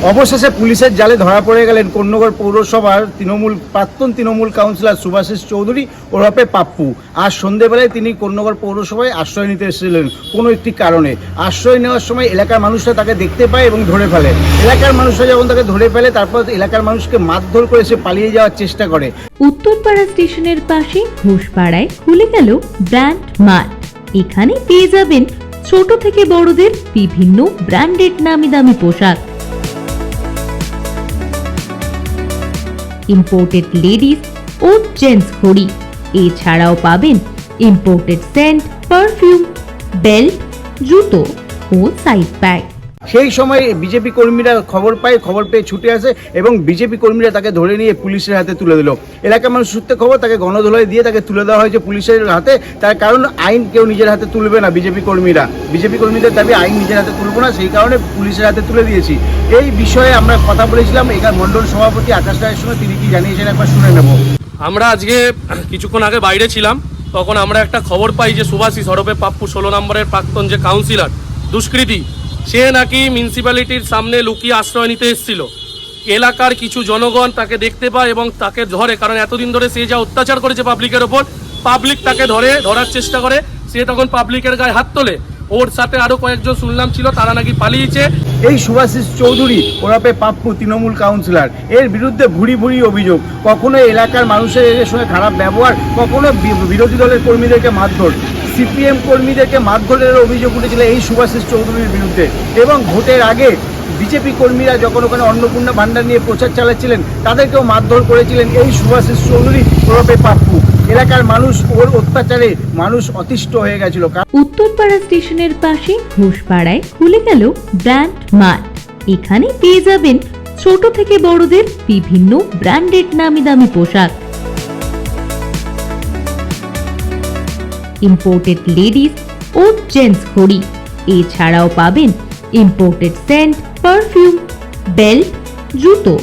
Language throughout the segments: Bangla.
অবশেষে পুলিশের জালে ধরা পড়ে গেলেন কোন্নগর পৌরসভার প্রাক্তন তৃণমূল কাউন্সিলর সুভাষিস চৌধুরী ওরফে পাপ্পু। আজ সন্ধ্যেবেলায় তিনি কোন্নগর পৌরসভায় আশ্রয় নিতে এসেছিলেন কোনো একটি কারণে। আশ্রয় নেওয়ার সময় এলাকার মানুষরা তাকে দেখতে পায় এবং ধরে ফেলে। এলাকার মানুষরা যখন তাকে ধরে ফেলে তারপর এলাকার মানুষকে মারধর করে সে পালিয়ে যাওয়ার চেষ্টা করে। উত্তরপাড়া স্টেশনের পাশে ঘোষপাড়ায় খুলে গেল ব্র্যান্ড মার্ট। এখানে পেয়ে যাবেন ছোট থেকে বড়দের বিভিন্ন ব্র্যান্ডেড নামি দামি পোশাক, ইম্পোর্টেড লেডিস ও জেন্টস ঘড়ি। এছাড়াও পাবেন ইম্পোর্টেড সেন্ট, পারফিউম, বেল্ট, জুতো ও সাইড ব্যাগ। সেই সময় বিজেপি কর্মীরা খবর পেয়ে ছুটে আসে এবং বিজেপি কর্মীরা তাকে ধরে নিয়ে পুলিশের হাতে তুলে দিল। এলাকার মানুষ সূত্রে খবর তাকে গণধোলাই দিয়ে তাকে তুলে দেওয়া হয়েছে পুলিশের হাতে। তার কারণ আইন কেউ নিজের হাতে তুলবে না। বিজেপি কর্মীদের দাবি আইন নিজের হাতে তুলবো না, সেই কারণে পুলিশের হাতে তুলে দিয়েছি। এই বিষয়ে আমরা কথা বলেছিলাম এখানে মণ্ডল সভাপতি আকাশ রায়ের সঙ্গে। তিনি কি জানিয়েছেন একবার শুনে নেব। আমরা আজকে কিছুক্ষণ আগে বাইরে ছিলাম, তখন আমরা একটা খবর পাই যে সুভাষিস ওরফে পাপ্পু 16 নম্বরের প্রাক্তন যে কাউন্সিলর দুষ্কৃতী, সে নাকি মিউনিসিপ্যালিটির সামনে লুকিয়ে আশ্রয় নিতে এসেছিল। এলাকার কিছু জনগণ তাকে দেখতে পায় এবং তাকে ধরে, কারণ এতদিন ধরে সে যা অত্যাচার করেছে পাবলিকের ওপর, পাবলিক তাকে ধরার চেষ্টা করে। সে তখন পাবলিকের গায়ে হাত তোলে। ওর সাথে আরো কয়েকজন শুনলাম ছিল, তারা নাকি পালিয়েছে। এই সুভাষিস চৌধুরী ওরফে পাপ্পু তৃণমূল কাউন্সিলর, এর বিরুদ্ধে ভুরি অভিযোগ। কখনো এলাকার মানুষের সঙ্গে খারাপ ব্যবহার, কখনো বিরোধী দলের কর্মীদেরকে মারধর, সিপিএম কর্মীদেরকে মারধরের অভিযোগ উঠেছিল এই সুভাষিস চৌধুরীর বিরুদ্ধে। এবং ভোটের আগে বিজেপি কর্মীরা যখন ওখানে অন্নপূর্ণা ভান্ডার নিয়ে প্রচার চালাচ্ছিলেন তাদেরকেও মারধর করেছিলেন এই সুভাষিস চৌধুরী ওরফে পাপ্পু। এলাকার মানুষ ওর অত্যাচারে মানুষ অতিষ্ঠ হয়ে গেছিল। উত্তরপাড়া স্টেশনের পাশে ঘোষপাড়ায় খুলে গেল ব্র্যান্ড মার্ট। এখানে পেয়ে যাবেন ছোট থেকে বড়দের বিভিন্ন ব্র্যান্ডেড নামি দামি পোশাক, ইম্পোর্টেড লেডিস ও জেন্টস ঘড়ি। এছাড়াও পাবেন ইম্পোর্টেড সেন্ট, পারফিউম, বেল্ট, জুতো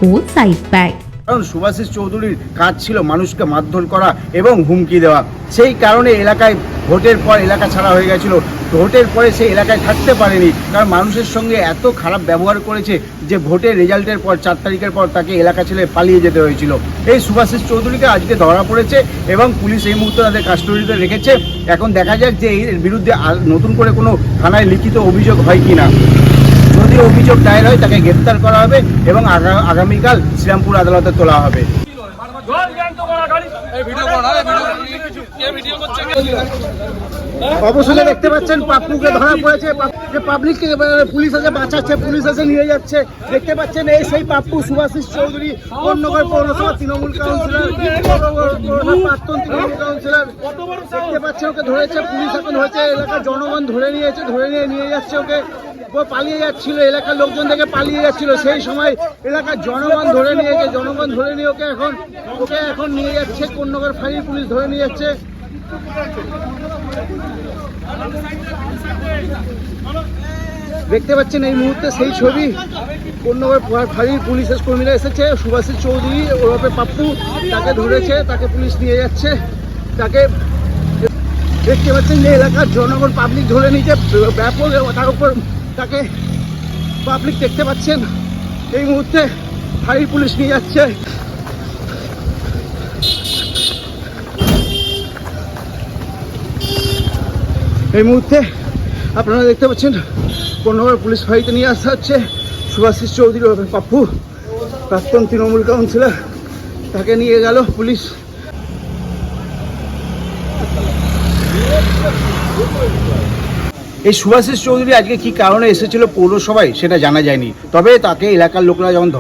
ও সাইড ব্যাগ। কারণ সুভাষিস চৌধুরীর কাজ ছিল মানুষকে মারধর করা এবং হুমকি দেওয়া। সেই কারণে এলাকায় ভোটের পর এলাকা ছাড়া হয়ে গেছিল। ভোটের পরে সে এলাকায় থাকতে পারেনি, কারণ মানুষের সঙ্গে এত খারাপ ব্যবহার করেছে যে ভোটের রেজাল্টের পর 4 তারিখের পর তাকে এলাকা ছেড়ে পালিয়ে যেতে হয়েছিল। এই সুভাষিস চৌধুরীকে আজকে ধরা পড়েছে এবং পুলিশ এই মুহূর্তে তাদের কাস্টডিতে রেখেছে। এখন দেখা যাক যে এর বিরুদ্ধে নতুন করে কোনো থানায় লিখিত অভিযোগ হয় কিনা। যদি অভিযোগ দায়ের হয় তাকে গ্রেপ্তার করা হবে এবং আগামীকাল শ্রীরামপুর আদালতে তোলা হবে। অবশেষে দেখতে পাচ্ছেন পাপ্পুকে ধরা পড়েছে। যে পাবলিককে পুলিশ আছে বাঁচাচ্ছে, পুলিশ আছে নিয়ে যাচ্ছে। দেখতে পাচ্ছেন এই সেই পাপ্পু সুভাষিস চৌধুরী, কোন্নগর পৌরসভা তৃণমূল কাউন্সিলর, প্রাক্তন তৃণমূল কাউন্সিলর। দেখতে পাচ্ছেন ওকে ধরেছে পুলিশ, এখন ধরেছে এলাকার জনগণ ধরে নিয়ে যাচ্ছে ওকে। ও পালিয়ে যাচ্ছিল, এলাকার লোকজন থেকে পালিয়ে যাচ্ছিল। সেই সময় এলাকার জনগণ ধরে নিয়ে ওকে এখন নিয়ে যাচ্ছে কোন্নগর ফাঁড়ির পুলিশ ধরে নিয়ে যাচ্ছে। দেখতে পাচ্ছেন এই মুহূর্তে সেই ছবি। কোন্নগর ফাঁড়ির পুলিশের কর্মীরা এসেছে, সুভাষিস চৌধুরী ওরফে পাপ্পু তাকে ধরেছে, তাকে পুলিশ নিয়ে যাচ্ছে। তাকে দেখতে পাচ্ছেন যে এলাকার জনগণ পাবলিক ধরে নিয়েছে ব্যাপক, তার উপর তাকে পাবলিক দেখতে পাচ্ছেন এই মুহূর্তে ফাঁড়ির পুলিশ নিয়ে যাচ্ছে। এই মুহূর্তে আপনারা দেখতে পাচ্ছেন কোন্নগর পুলিশ ফাঁড়িতে নিয়ে আসা হচ্ছে সুভাষিস চৌধুরী ওরফে পাপ্পু, প্রাক্তন তৃণমূল কাউন্সিলর। তাকে নিয়ে গেল পুলিশ। এই সুভাষিস চৌধুরী আজকে কি কারণে এসেছিল পৌরসভায় সেটা জানা যায়নি, তবে তাকে এলাকার লোকরা যখন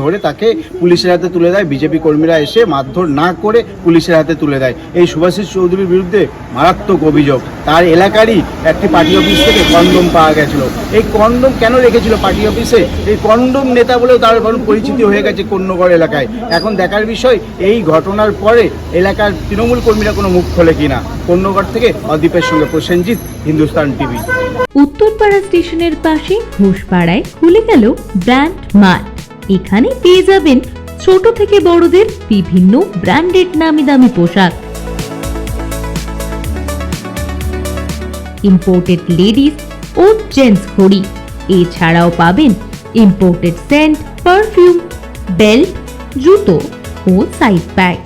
ধরে তাকে পুলিশের হাতে তুলে দেয়। বিজেপি কর্মীরা এসে মারধর না করে পুলিশের হাতে তুলে দেয়। এই সুভাষিস চৌধুরীর বিরুদ্ধে মারাত্মক অভিযোগ। তার এলাকারই একটি পার্টি অফিস থেকে কন্ডোম পাওয়া গেছিল। এই কন্ডোম কেন রেখেছিল পার্টি অফিসে? এই কন্ডোম নেতা বলেও তার পরিচিতি হয়ে গেছে কোন্নগর এলাকায়। এখন দেখার বিষয় এই ঘটনার পরে এলাকার তৃণমূল কর্মীরা কোনো মুখ খোলে কিনা। কোন্নগর থেকে অদীপের সঙ্গে প্রসেনজিৎ, হিন্দুস্তান টিভি। উত্তরপাড়া স্টেশনের পাশে ঘোষপাড়ায় খুলে গেল ব্র্যান্ড মার্ট। এখানে পেয়ে যাবেন ছোট থেকে বড়দের বিভিন্ন ব্র্যান্ডেড নামি দামি পোশাক, ইম্পোর্টেড লেডিস ও জেন্টস ঘড়ি। এছাড়াও পাবেন ইম্পোর্টেড সেন্ট, পারফিউম, বেল্ট, জুতো ও সাইড ব্যাগ।